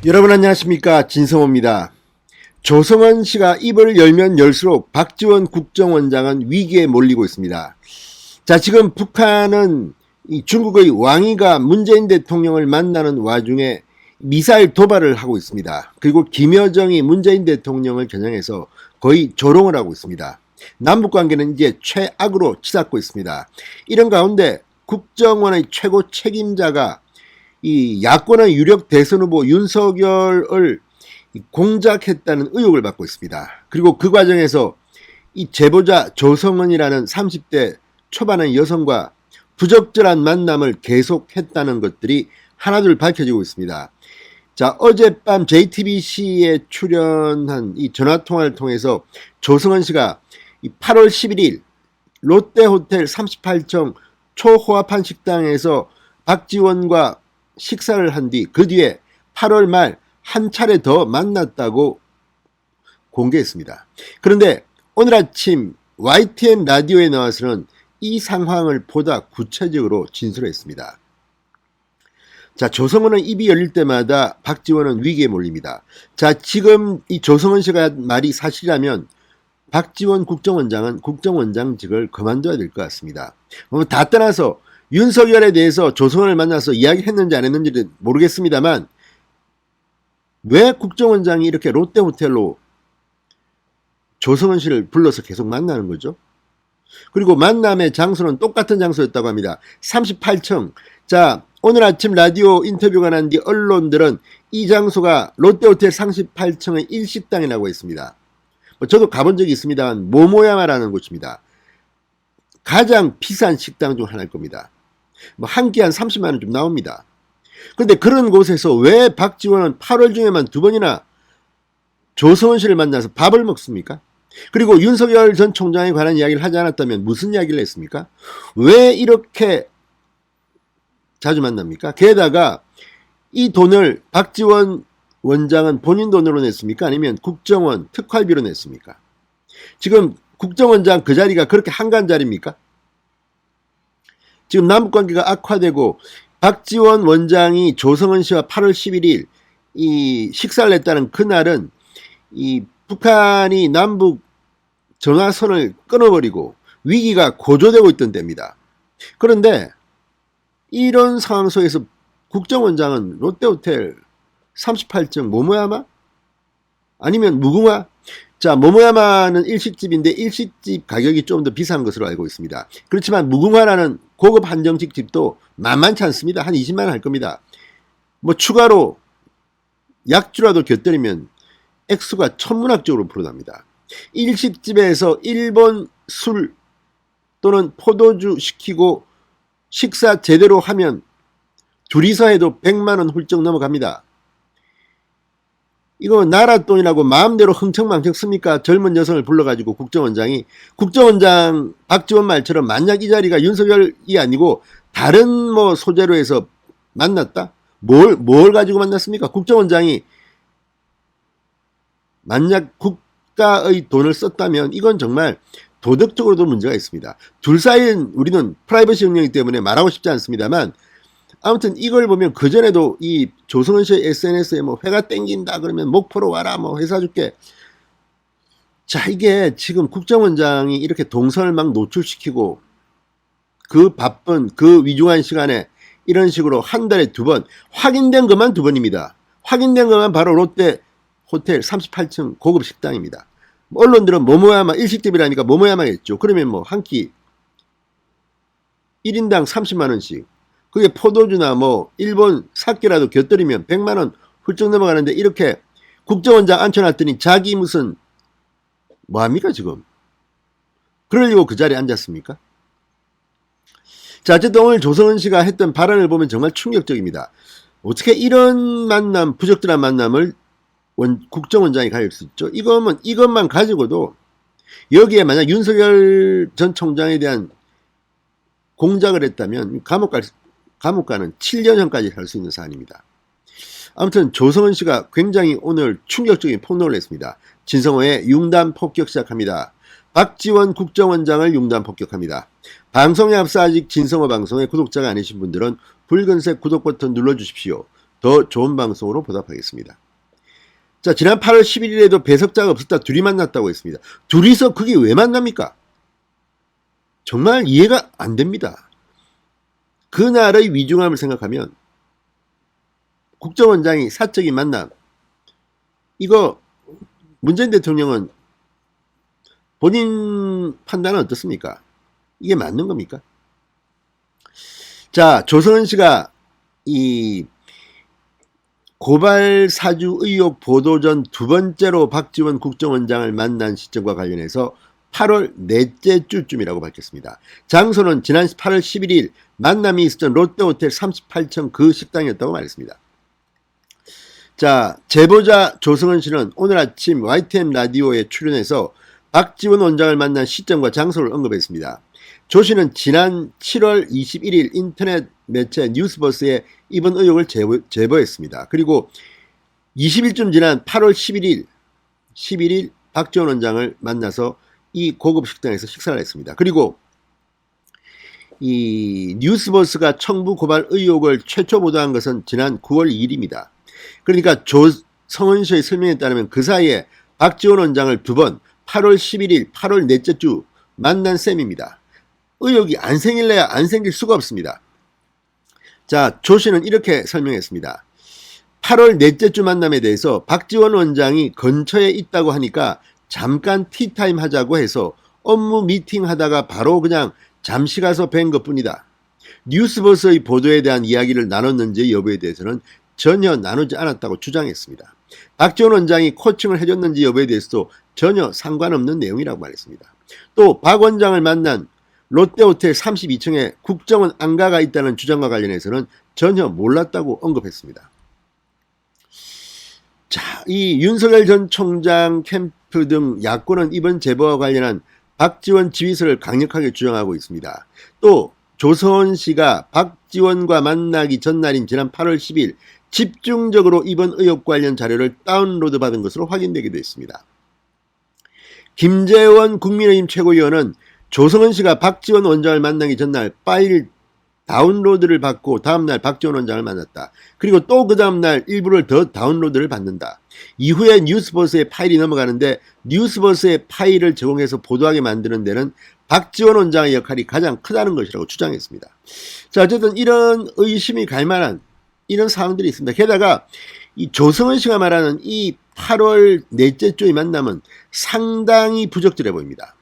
여러분 안녕하십니까, 진성호입니다. 조성은 씨가 입을 열면 열수록 박지원 국정원장은 위기에 몰리고 있습니다. 자, 지금 북한은 이 중국의 왕이가 문재인 대통령을 만나는 와중에 미사일 도발을 하고 있습니다. 그리고 김여정이 문재인 대통령을 겨냥해서 거의 조롱을 하고 있습니다. 남북관계는 이제 최악으로 치닫고 있습니다. 이런 가운데 국정원의 최고 책임자가 이 야권의 유력 대선 후보 윤석열을 공작했다는 의혹을 받고 있습니다. 그리고 그 과정에서 이 제보자 조성은이라는 30대 초반의 여성과 부적절한 만남을 계속했다는 것들이 하나둘 밝혀지고 있습니다. 자, 어젯밤 JTBC에 출연한 이 전화통화를 통해서 조성은 씨가 8월 11일 롯데호텔 38층 초호화판 식당에서 박지원과 식사를 한 뒤 그 뒤에 8월 말 한 차례 더 만났다고 공개했습니다. 그런데 오늘 아침 YTN 라디오에 나와서는 이 상황을 보다 구체적으로 진술했습니다. 자, 조성은은 입이 열릴 때마다 박지원은 위기에 몰립니다. 자, 지금 이 조성은 씨가 말이 사실이라면 박지원 국정원장은 국정원장직을 그만둬야 될 것 같습니다. 다 떠나서 윤석열에 대해서 조성은을 만나서 이야기했는지 안 했는지는 모르겠습니다만 왜 국정원장이 이렇게 롯데호텔로 조성은 씨를 불러서 계속 만나는 거죠? 그리고 만남의 장소는 똑같은 장소였다고 합니다. 38층. 자, 오늘 아침 라디오 인터뷰가 난 뒤 언론들은 이 장소가 롯데호텔 38층의 일식당이라고 했습니다. 저도 가본 적이 있습니다만 모모야마라는 곳입니다. 가장 비싼 식당 중 하나일 겁니다. 한 끼 한 30만 원 좀 나옵니다. 그런데 그런 곳에서 왜 박지원은 8월 중에만 2번이나 조성은 씨를 만나서 밥을 먹습니까? 그리고 윤석열 전 총장에 관한 이야기를 하지 않았다면 무슨 이야기를 했습니까? 왜 이렇게 자주 만납니까? 게다가 이 돈을 박지원 원장은 본인 돈으로 냈습니까? 아니면 국정원 특활비로 냈습니까? 지금 국정원장 그 자리가 그렇게 한가한 자리입니까? 지금 남북관계가 악화되고 박지원 원장이 조성은 씨와 8월 11일 이 식사를 했다는 그날은 이 북한이 남북 전화선을 끊어버리고 위기가 고조되고 있던 때입니다. 그런데 이런 상황 속에서 국정원장은 롯데호텔 38층 모모야마? 아니면 무궁화? 자, 모모야마는 일식집인데 일식집 가격이 좀 더 비싼 것으로 알고 있습니다. 그렇지만 무궁화라는 고급 한정식 집도 만만치 않습니다. 한 20만 원 할 겁니다. 추가로 약주라도 곁들이면 액수가 천문학적으로 불어납니다. 일식집에서 일본 술 또는 포도주 시키고 식사 제대로 하면 둘이서 해도 100만 원 훌쩍 넘어갑니다. 이거 나라 돈이라고 마음대로 흥청망청 씁니까? 젊은 여성을 불러가지고 국정원장이 국정원장 박지원 말처럼 만약 이 자리가 윤석열이 아니고 다른 소재로 해서 만났다? 뭘 가지고 만났습니까? 국정원장이 만약 국가의 돈을 썼다면 이건 정말 도덕적으로도 문제가 있습니다. 둘 사이는 우리는 프라이버시 영역이기 때문에 말하고 싶지 않습니다만 아무튼 이걸 보면 그전에도 이 조성은 씨의 SNS에 회가 땡긴다 그러면 목포로 와라 회사 줄게. 자, 이게 지금 국정원장이 이렇게 동선을 막 노출시키고 그 바쁜 그 위중한 시간에 이런 식으로 한 달에 2번 확인된 것만 2번입니다. 확인된 것만 바로 롯데 호텔 38층 고급 식당입니다. 언론들은 모모야마 일식집이라니까 모모야마겠죠. 그러면 한 끼 1인당 30만 원씩 그게 포도주나 일본 사케라도 곁들이면 100만 원 훌쩍 넘어가는데 이렇게 국정원장 앉혀놨더니 자기 무슨 뭐합니까 지금? 그러려고 그 자리에 앉았습니까? 자, 어쨌든 오늘 조성은 씨가 했던 발언을 보면 정말 충격적입니다. 어떻게 이런 만남, 부적절한 만남을 국정원장이 가질 수 있죠? 이것만 가지고도 여기에 만약 윤석열 전 총장에 대한 공작을 했다면 감옥 가는 7년형까지 갈 수 있는 사안입니다. 아무튼 조성은 씨가 굉장히 오늘 충격적인 폭로를 했습니다. 진성호의 융단 폭격 시작합니다. 박지원 국정원장을 융단 폭격합니다. 방송에 앞서 아직 진성호 방송의 구독자가 아니신 분들은 붉은색 구독 버튼 눌러주십시오. 더 좋은 방송으로 보답하겠습니다. 자, 지난 8월 11일에도 배석자가 없었다 둘이 만났다고 했습니다. 둘이서 그게 왜 만납니까? 정말 이해가 안 됩니다. 그날의 위중함을 생각하면 국정원장이 사적인 만남, 이거 문재인 대통령은 본인 판단은 어떻습니까? 이게 맞는 겁니까? 자, 조성은 씨가 이 고발 사주 의혹 보도 전 두 번째로 박지원 국정원장을 만난 시점과 관련해서 8월 넷째 주쯤이라고 밝혔습니다. 장소는 지난 8월 11일 만남이 있었던 롯데호텔 38층 그 식당이었다고 말했습니다. 자, 제보자 조성은 씨는 오늘 아침 YTN 라디오에 출연해서 박지원 원장을 만난 시점과 장소를 언급했습니다. 조 씨는 지난 7월 21일 인터넷 매체 뉴스버스에 이번 의혹을 제보했습니다. 그리고 20일쯤 지난 8월 11일 박지원 원장을 만나서 이 고급 식당에서 식사를 했습니다. 그리고 이 뉴스버스가 청부 고발 의혹을 최초 보도한 것은 지난 9월 2일입니다. 그러니까 조성은 씨의 설명에 따르면 그 사이에 박지원 원장을 두 번 8월 11일, 8월 넷째 주 만난 셈입니다. 의혹이 안 생길래야 안 생길 수가 없습니다. 자, 조 씨는 이렇게 설명했습니다. 8월 넷째 주 만남에 대해서 박지원 원장이 근처에 있다고 하니까 잠깐 티타임 하자고 해서 업무 미팅 하다가 바로 그냥 잠시 가서 뵌 것뿐이다. 뉴스버스의 보도에 대한 이야기를 나눴는지 여부에 대해서는 전혀 나누지 않았다고 주장했습니다. 박지원 원장이 코칭을 해줬는지 여부에 대해서도 전혀 상관없는 내용이라고 말했습니다. 또 박 원장을 만난 롯데호텔 32층에 국정원 안가가 있다는 주장과 관련해서는 전혀 몰랐다고 언급했습니다. 자, 이 윤석열 전 총장 캠프 등 야권은 이번 제보와 관련한 박지원 지휘서를 강력하게 주장하고 있습니다. 또 조성은 씨가 박지원과 만나기 전날인 지난 8월 10일 집중적으로 이번 의혹 관련 자료를 다운로드 받은 것으로 확인되기도 했습니다. 김재원 국민의힘 최고위원은 조성은 씨가 박지원 원장을 만나기 전날 파일 다운로드를 받고 다음날 박지원 원장을 만났다. 그리고 또 그 다음날 일부를 더 다운로드를 받는다. 이후에 뉴스버스에 파일이 넘어가는데 뉴스버스에 파일을 제공해서 보도하게 만드는 데는 박지원 원장의 역할이 가장 크다는 것이라고 주장했습니다. 자, 어쨌든 이런 의심이 갈 만한 이런 사항들이 있습니다. 게다가 이 조성은 씨가 말하는 이 8월 넷째 주의 만남은 상당히 부적절해 보입니다.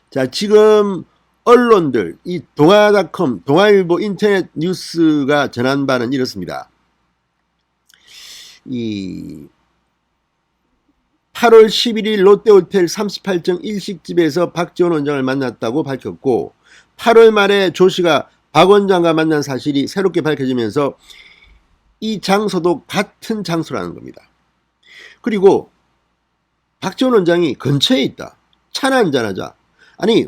자, 지금 언론들, 이 동아닷컴, 동아일보 인터넷 뉴스가 전한 바는 이렇습니다. 이 8월 11일 롯데호텔 38층 일식집에서 박지원 원장을 만났다고 밝혔고 8월 말에 조 씨가 박 원장과 만난 사실이 새롭게 밝혀지면서 이 장소도 같은 장소라는 겁니다. 그리고 박지원 원장이 근처에 있다. 차나 한잔하자. 아니,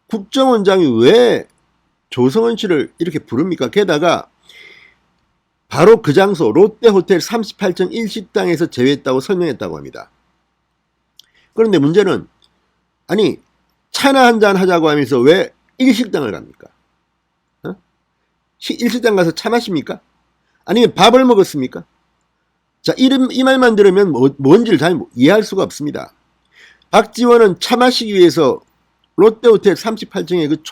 국정원장이 왜 조성은 씨를 이렇게 부릅니까? 게다가 바로 그 장소 롯데호텔 38층 일식당에서 제외했다고 설명했다고 합니다. 그런데 문제는 아니 차나 한잔 하자고 하면서 왜 일식당을 갑니까? 일식당 가서 차 마십니까? 아니면 밥을 먹었습니까? 자, 이 말만 들으면 뭔지를 잘 이해할 수가 없습니다. 박지원은 차 마시기 위해서 롯데호텔 38층의 그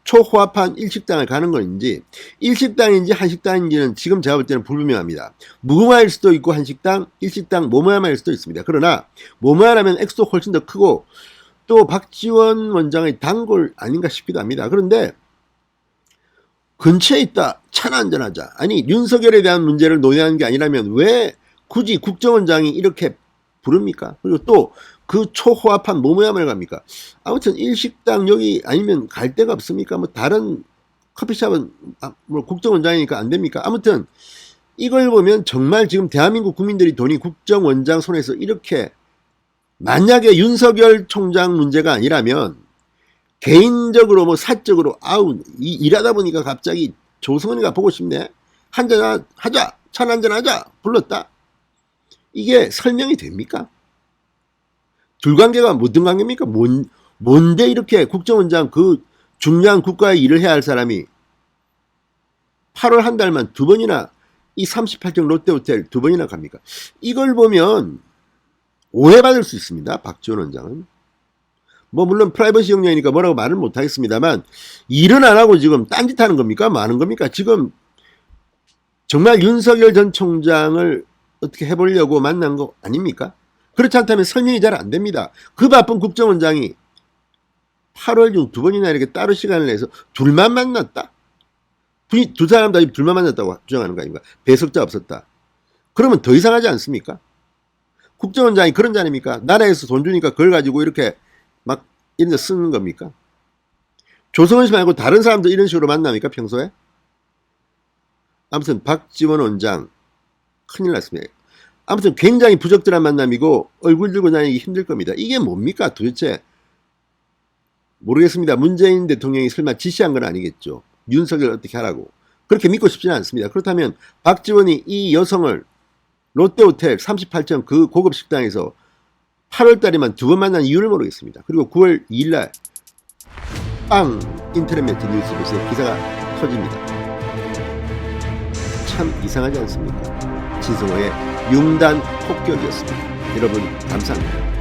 초호화판 일식당을 가는 건지 일식당인지 한식당인지는 지금 제가 볼 때는 불분명합니다. 무궁화일 수도 있고 한식당, 일식당, 모모야마일 수도 있습니다. 그러나 모모야라면 액수도 훨씬 더 크고 또 박지원 원장의 단골 아닌가 싶기도 합니다. 그런데 근처에 있다. 차나 한잔하자. 아니 윤석열에 대한 문제를 논의하는 게 아니라면 왜 굳이 국정원장이 이렇게 부릅니까? 그리고 또 그 초호화판 모모야마를 갑니까? 아무튼 일식당 여기 아니면 갈 데가 없습니까? 뭐 다른 커피숍은 뭐 국정원장이니까 안 됩니까? 아무튼 이걸 보면 정말 지금 대한민국 국민들이 돈이 국정원장 손에서 이렇게 만약에 윤석열 총장 문제가 아니라면 개인적으로 뭐 사적으로 일하다 보니까 갑자기 조성은이가 보고 싶네. 한잔 하자. 차 한잔 하자. 불렀다. 이게 설명이 됩니까? 둘관계가 무슨 관계입니까? 뭔데 이렇게 국정원장 그 중요한 국가의 일을 해야 할 사람이 8월 한 달만 두 번이나 이 38층 롯데호텔 두 번이나 갑니까? 이걸 보면 오해받을 수 있습니다. 박지원 원장은. 뭐 물론 프라이버시 영역이니까 뭐라고 말을 못하겠습니다만 일은 안 하고 지금 딴짓하는 겁니까? 많은 겁니까? 지금 정말 윤석열 전 총장을 어떻게 해보려고 만난 거 아닙니까? 그렇지 않다면 설명이 잘 안 됩니다. 그 바쁜 국정원장이 8월 중 두 번이나 이렇게 따로 시간을 내서 둘만 만났다? 두 사람 다 둘만 만났다고 주장하는 거 아닙니까? 배석자 없었다. 그러면 더 이상하지 않습니까? 국정원장이 그런 자입니까? 나라에서 돈 주니까 그걸 가지고 이렇게 막 이런 데 쓰는 겁니까? 조성은 씨 말고 다른 사람도 이런 식으로 만납니까? 평소에? 아무튼 박지원 원장 큰일 났습니다. 아무튼 굉장히 부적절한 만남이고 얼굴 들고 다니기 힘들 겁니다. 이게 뭡니까 도대체? 모르겠습니다. 문재인 대통령이 설마 지시한 건 아니겠죠. 윤석열 어떻게 하라고. 그렇게 믿고 싶지는 않습니다. 그렇다면 박지원이 이 여성을 롯데호텔 38층 그 고급 식당에서 8월 달에만 두 번 만난 이유를 모르겠습니다. 그리고 9월 2일 날 빵 인터넷 매체 뉴스에서 기사가 터집니다. 참 이상하지 않습니까? 진성호의 융단 폭격이었습니다. 여러분 감사합니다.